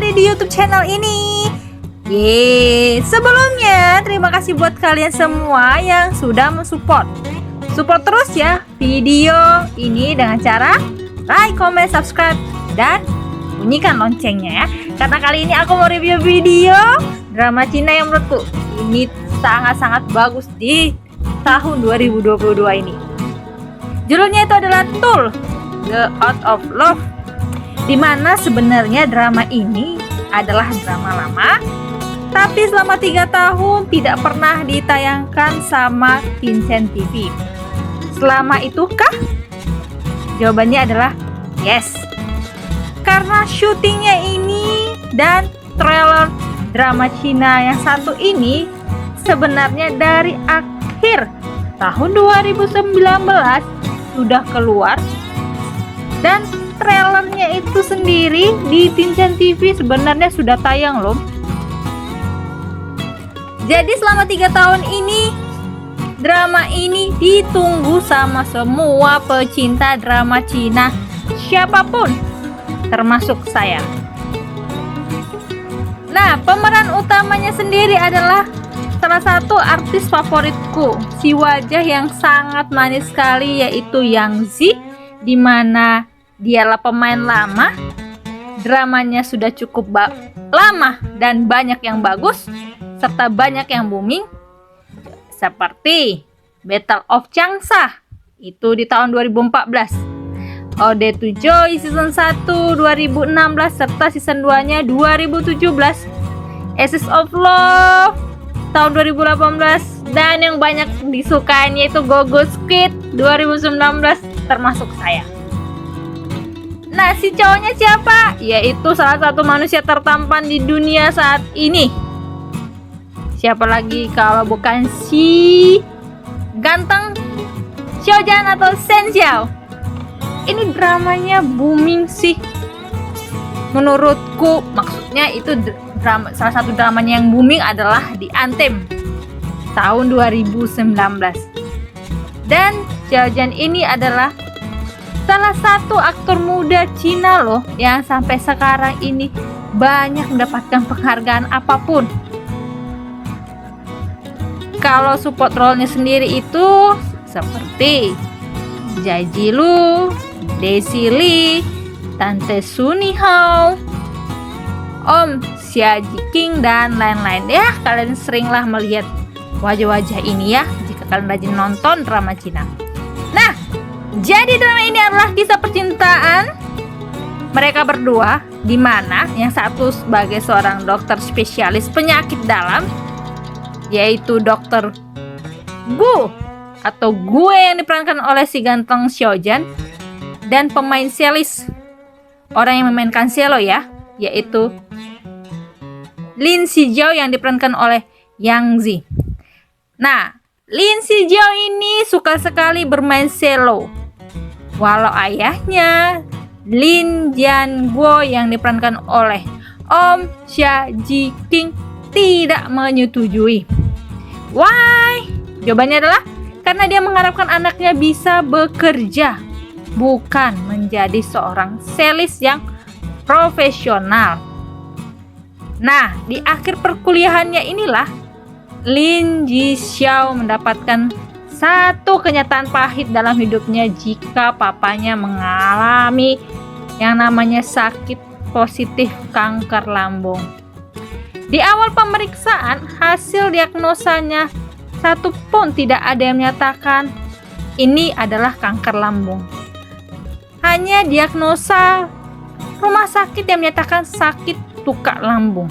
kembali di YouTube channel ini. Sebelumnya terima kasih buat kalian semua yang sudah mensupport. Support terus ya video ini dengan cara like, comment, subscribe, dan bunyikan loncengnya ya. Karena kali ini aku mau review video drama Cina yang menurutku ini sangat-sangat bagus di tahun 2022 ini. Judulnya itu adalah Tool, The Art of Love, dimana sebenarnya drama ini adalah drama lama, tapi selama 3 tahun tidak pernah ditayangkan sama Vincent TV. Selama itukah? Jawabannya adalah yes. Karena syutingnya ini dan trailer drama Cina yang satu ini sebenarnya dari akhir tahun 2019 sudah keluar, dan trailernya itu sendiri di Vincent TV sebenarnya sudah tayang loh. Jadi selama 3 tahun ini drama ini ditunggu sama semua pecinta drama Cina siapapun, termasuk saya. Nah, pemeran utamanya sendiri adalah salah satu artis favoritku, si wajah yang sangat manis sekali, yaitu Yang Zi, dimana dialah pemain lama, dramanya sudah cukup lama dan banyak yang bagus serta banyak yang booming, seperti Battle of Changsha itu di tahun 2014, Ode to Joy season 1 2016 serta season 2 nya 2017, Ashes of Love tahun 2018, dan yang banyak disukain yaitu Go Go Squid 2019 termasuk saya. Nah, si cowoknya siapa? Yaitu salah satu manusia tertampan di dunia saat ini. Siapa lagi kalau bukan si ganteng Xiaojan atau Shen Xiao. Ini dramanya booming sih menurutku. Maksudnya itu drama, salah satu dramanya yang booming adalah The Anthem tahun 2019. Dan Xiaojan ini adalah salah satu aktor muda Cina loh yang sampai sekarang ini banyak mendapatkan penghargaan apapun. Kalau support role-nya sendiri itu seperti Jai Jilu, Daisy Lee, Tante Suni Hao, Om Xia Jiking, dan lain-lain. Ya, kalian seringlah melihat wajah-wajah ini ya jika kalian rajin nonton drama Cina. Nah, jadi drama ini adalah kisah percintaan mereka berdua, di mana yang satu sebagai seorang dokter spesialis penyakit dalam, yaitu Dokter Gu atau Gue yang diperankan oleh si ganteng Xiaojan, dan pemain Celis, orang yang memainkan cello ya, yaitu Lin Zijiao yang diperankan oleh Yang Zi. Nah, Lin Zijiao ini suka sekali bermain cello, walau ayahnya Lin Jianguo yang diperankan oleh Om Xia Jiking tidak menyetujui. Why? Jawabannya adalah karena dia mengharapkan anaknya bisa bekerja, bukan menjadi seorang selis yang profesional. Nah, di akhir perkuliahannya inilah Lin Jixiao mendapatkan satu kenyataan pahit dalam hidupnya jika papanya mengalami yang namanya sakit positif kanker lambung. Di awal pemeriksaan, hasil diagnosanya satu pun tidak ada yang menyatakan ini adalah kanker lambung. Hanya diagnosa rumah sakit yang menyatakan sakit tukak lambung.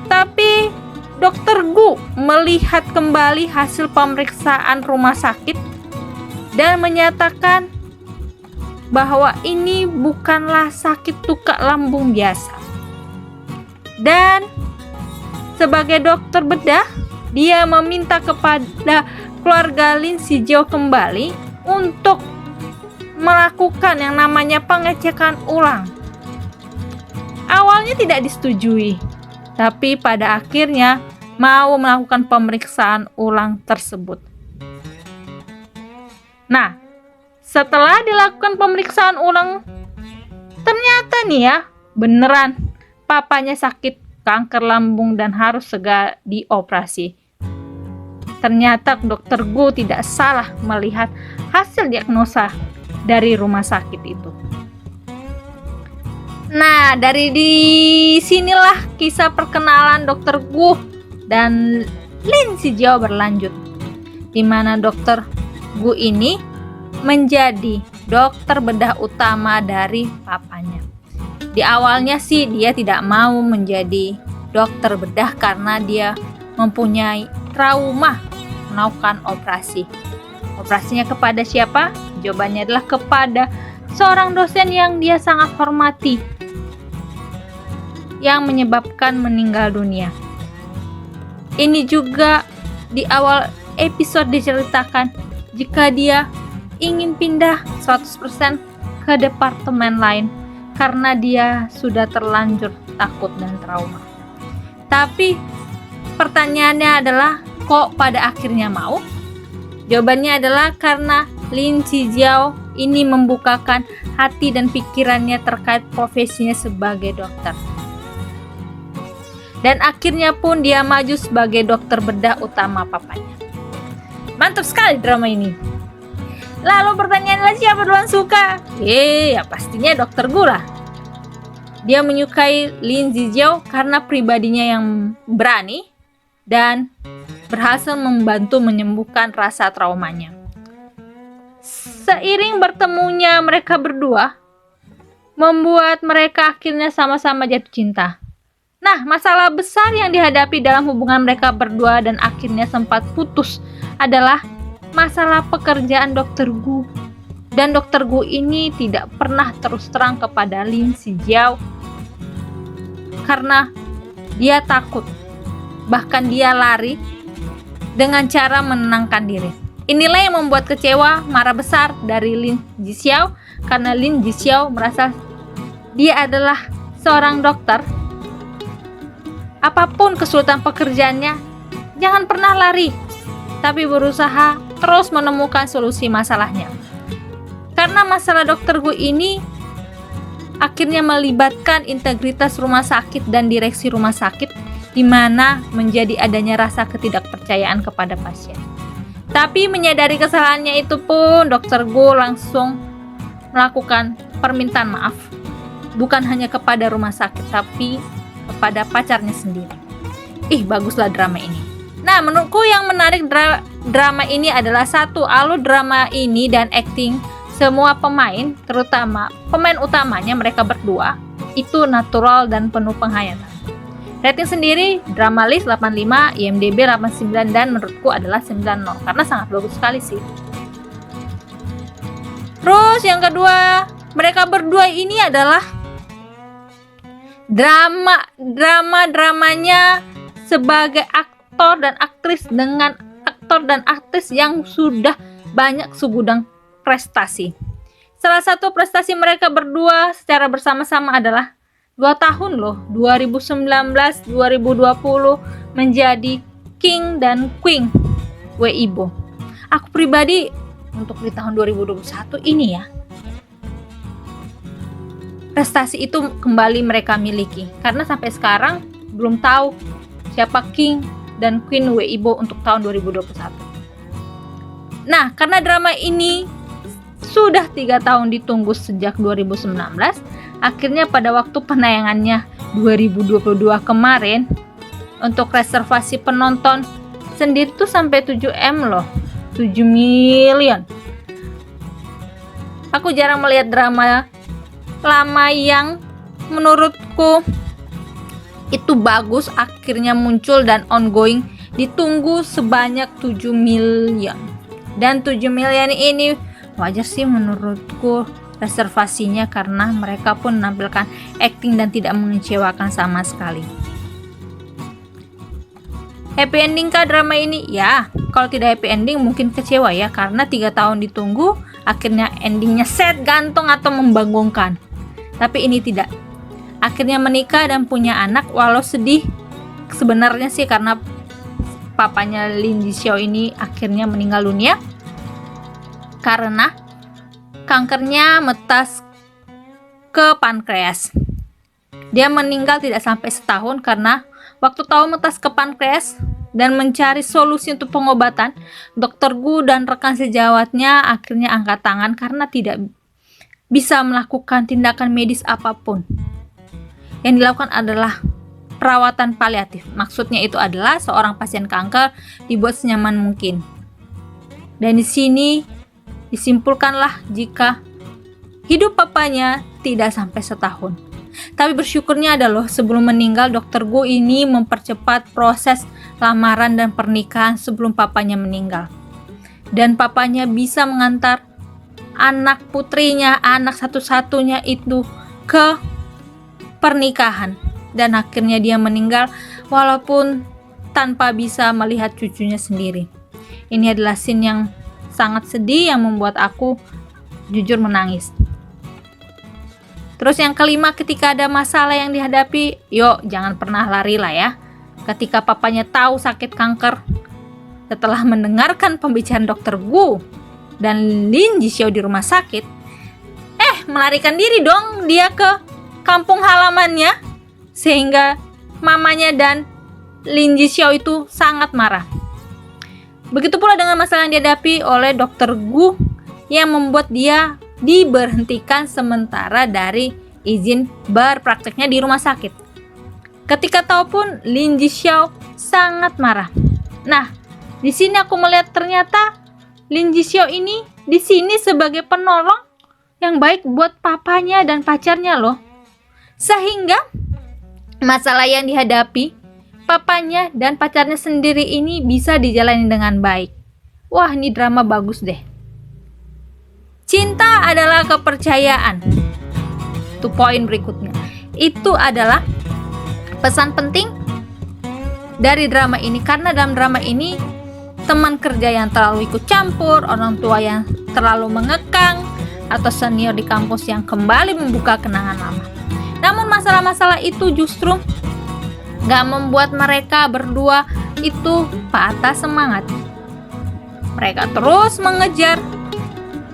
Tapi Dokter Gu melihat kembali hasil pemeriksaan rumah sakit dan menyatakan bahwa ini bukanlah sakit tukak lambung biasa. Dan sebagai dokter bedah, dia meminta kepada keluarga Lin Zijiao kembali untuk melakukan yang namanya pengecekan ulang. Awalnya tidak disetujui, tapi pada akhirnya mau melakukan pemeriksaan ulang tersebut. Nah, setelah dilakukan pemeriksaan ulang, ternyata nih ya, beneran papanya sakit kanker lambung dan harus segera dioperasi. Ternyata Dokter Gu tidak salah melihat hasil diagnosa dari rumah sakit itu. Nah, dari di sinilah kisah perkenalan Dokter Gu dan Lin Zijiao berlanjut, di mana Dokter Gu ini menjadi dokter bedah utama dari papanya. Di awalnya sih dia tidak mau menjadi dokter bedah karena dia mempunyai trauma melakukan operasi. Operasinya kepada siapa? Jawabannya adalah kepada seorang dosen yang dia sangat hormati, yang menyebabkan meninggal dunia. Ini juga di awal episode diceritakan jika dia ingin pindah 100% ke departemen lain karena dia sudah terlanjur takut dan trauma. Tapi pertanyaannya adalah, kok pada akhirnya mau? Jawabannya adalah karena Lin Zijiao ini membukakan hati dan pikirannya terkait profesinya sebagai dokter. Dan akhirnya pun dia maju sebagai dokter bedah utama papanya. Mantap sekali drama ini. Lalu pertanyaannya, siapa duluan suka? Ya pastinya Dokter Gu lah. Dia menyukai Lin Zijiao karena pribadinya yang berani dan berhasil membantu menyembuhkan rasa traumanya. Seiring bertemunya mereka berdua, membuat mereka akhirnya sama-sama jatuh cinta. Nah, masalah besar yang dihadapi dalam hubungan mereka berdua dan akhirnya sempat putus adalah masalah pekerjaan Dokter Gu. Dan Dokter Gu ini tidak pernah terus terang kepada Lin Zijiao karena dia takut. Bahkan dia lari dengan cara menenangkan diri. Inilah yang membuat kecewa, marah besar dari Lin Zijiao karena Lin Zijiao merasa dia adalah seorang dokter. Apapun kesulitan pekerjaannya, jangan pernah lari, tapi berusaha terus menemukan solusi masalahnya. Karena masalah Dokter Gu ini akhirnya melibatkan integritas rumah sakit dan direksi rumah sakit, di mana menjadi adanya rasa ketidakpercayaan kepada pasien. Tapi menyadari kesalahannya itu pun, Dokter Gu langsung melakukan permintaan maaf, bukan hanya kepada rumah sakit, tapi kepada pacarnya sendiri. Baguslah drama ini. Nah, menurutku yang menarik drama ini adalah satu, alur drama ini dan acting semua pemain, terutama pemain utamanya mereka berdua, itu natural dan penuh penghayatan. Rating sendiri, drama list 85, IMDb 89, dan menurutku adalah 90 karena sangat bagus sekali sih. Terus yang kedua, mereka berdua ini adalah dramanya sebagai aktor dan aktris dengan aktor dan aktris yang sudah banyak segudang prestasi. Salah satu prestasi mereka berdua secara bersama-sama adalah 2 tahun loh, 2019-2020 menjadi King dan Queen Weibo. Aku pribadi untuk di tahun 2021 ini ya, prestasi itu kembali mereka miliki, karena sampai sekarang belum tahu siapa King dan Queen Weibo untuk tahun 2021. Nah, karena drama ini sudah 3 tahun ditunggu sejak 2019, akhirnya pada waktu penayangannya 2022 kemarin, untuk reservasi penonton sendiri tuh sampai 7M loh, 7 million. Aku jarang melihat drama lama yang menurutku itu bagus akhirnya muncul dan ongoing ditunggu sebanyak 7 million. Dan 7 million ini wajar sih menurutku reservasinya, karena mereka pun menampilkan acting dan tidak mengecewakan sama sekali. Happy ending kah drama ini? Ya, kalau tidak happy ending mungkin kecewa ya, karena 3 tahun ditunggu akhirnya endingnya set, gantung atau membangongkan. Tapi ini tidak. Akhirnya menikah dan punya anak, walau sedih sebenarnya sih karena papanya Lin Zijiao ini akhirnya meninggal dunia karena kankernya metas ke pankreas. Dia meninggal tidak sampai setahun karena waktu tahu metas ke pankreas dan mencari solusi untuk pengobatan, Dokter Gu dan rekan sejawatnya akhirnya angkat tangan karena tidak bisa melakukan tindakan medis apapun. Yang dilakukan adalah perawatan paliatif. Maksudnya itu adalah seorang pasien kanker dibuat senyaman mungkin. Dan di sini disimpulkanlah jika hidup papanya tidak sampai setahun. Tapi bersyukurnya adalah sebelum meninggal, Dokter Gu ini mempercepat proses lamaran dan pernikahan sebelum papanya meninggal. Dan papanya bisa mengantar anak putrinya, anak satu-satunya itu ke pernikahan. Dan akhirnya dia meninggal walaupun tanpa bisa melihat cucunya sendiri. Ini adalah scene yang sangat sedih yang membuat aku jujur menangis. Terus yang kelima, ketika ada masalah yang dihadapi, yuk jangan pernah lari lah ya. Ketika papanya tahu sakit kanker, setelah mendengarkan pembicaraan Dokter Gu dan Lin Jixiao di rumah sakit, melarikan diri dong dia ke kampung halamannya. Sehingga mamanya dan Lin Jixiao itu sangat marah. Begitu pula dengan masalah yang dihadapi oleh Dokter Gu yang membuat dia diberhentikan sementara dari izin berprakteknya di rumah sakit. Ketika tahu pun Lin Jixiao sangat marah. Nah, di sini aku melihat ternyata Lin Jixiao ini di sini sebagai penolong yang baik buat papanya dan pacarnya loh. Sehingga masalah yang dihadapi papanya dan pacarnya sendiri ini bisa dijalani dengan baik. Wah, ini drama bagus deh. Cinta adalah kepercayaan. Itu poin berikutnya. Itu adalah pesan penting dari drama ini, karena dalam drama ini teman kerja yang terlalu ikut campur, orang tua yang terlalu mengekang, atau senior di kampus yang kembali membuka kenangan lama. Namun masalah-masalah itu justru gak membuat mereka berdua itu patah semangat. Mereka terus mengejar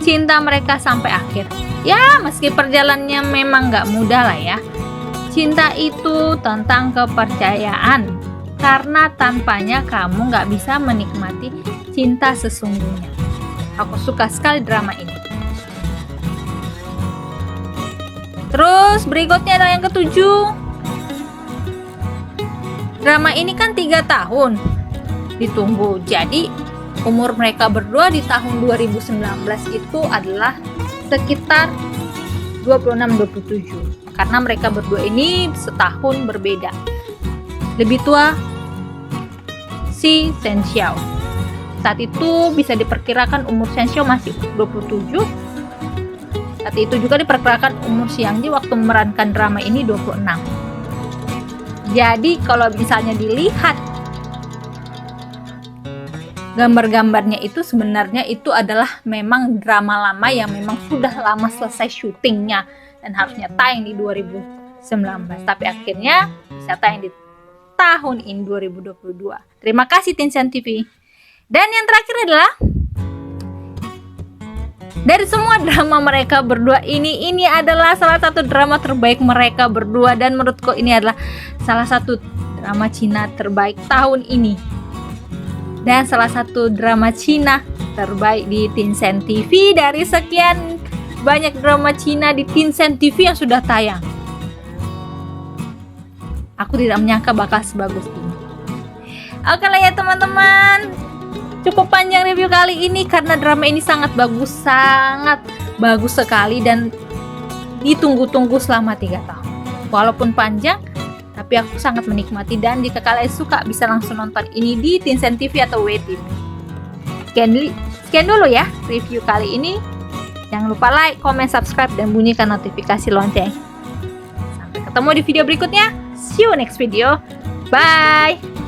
cinta mereka sampai akhir. Ya, meski perjalanannya memang gak mudah lah ya. Cinta itu tentang kepercayaan, karena tanpanya kamu gak bisa menikmati cinta sesungguhnya. Aku suka sekali drama ini. Terus berikutnya adalah yang ketujuh. Drama ini kan 3 tahun ditunggu. Jadi umur mereka berdua di tahun 2019 itu adalah sekitar 26-27. Karena mereka berdua ini setahun berbeda. Lebih tua si Shen Xiao. Saat itu bisa diperkirakan umur Shen Xiao masih 27. Saat itu juga diperkirakan umur Xiang Ji waktu memerankan drama ini 26. Jadi kalau misalnya dilihat gambar-gambarnya itu sebenarnya itu adalah memang drama lama yang memang sudah lama selesai syutingnya dan harusnya tayang di 2019. Tapi akhirnya bisa tayang di tahun ini 2022. Terima kasih Tencent TV. Dan yang terakhir adalah dari semua drama mereka berdua ini adalah salah satu drama terbaik mereka berdua, dan menurutku ini adalah salah satu drama Cina terbaik tahun ini dan salah satu drama Cina terbaik di Tencent TV dari sekian banyak drama Cina di Tencent TV yang sudah tayang. Aku tidak menyangka bakal sebagus ini. Oke lah ya teman-teman, cukup panjang review kali ini karena drama ini sangat bagus sekali dan ditunggu-tunggu selama 3 tahun. Walaupun panjang, tapi aku sangat menikmati, dan jika kalian suka bisa langsung nonton ini di Tencent TV atau WeTV. Sekian dulu ya review kali ini. Jangan lupa like, comment, subscribe, dan bunyikan notifikasi lonceng. Sampai ketemu di video berikutnya. See you next video. Bye.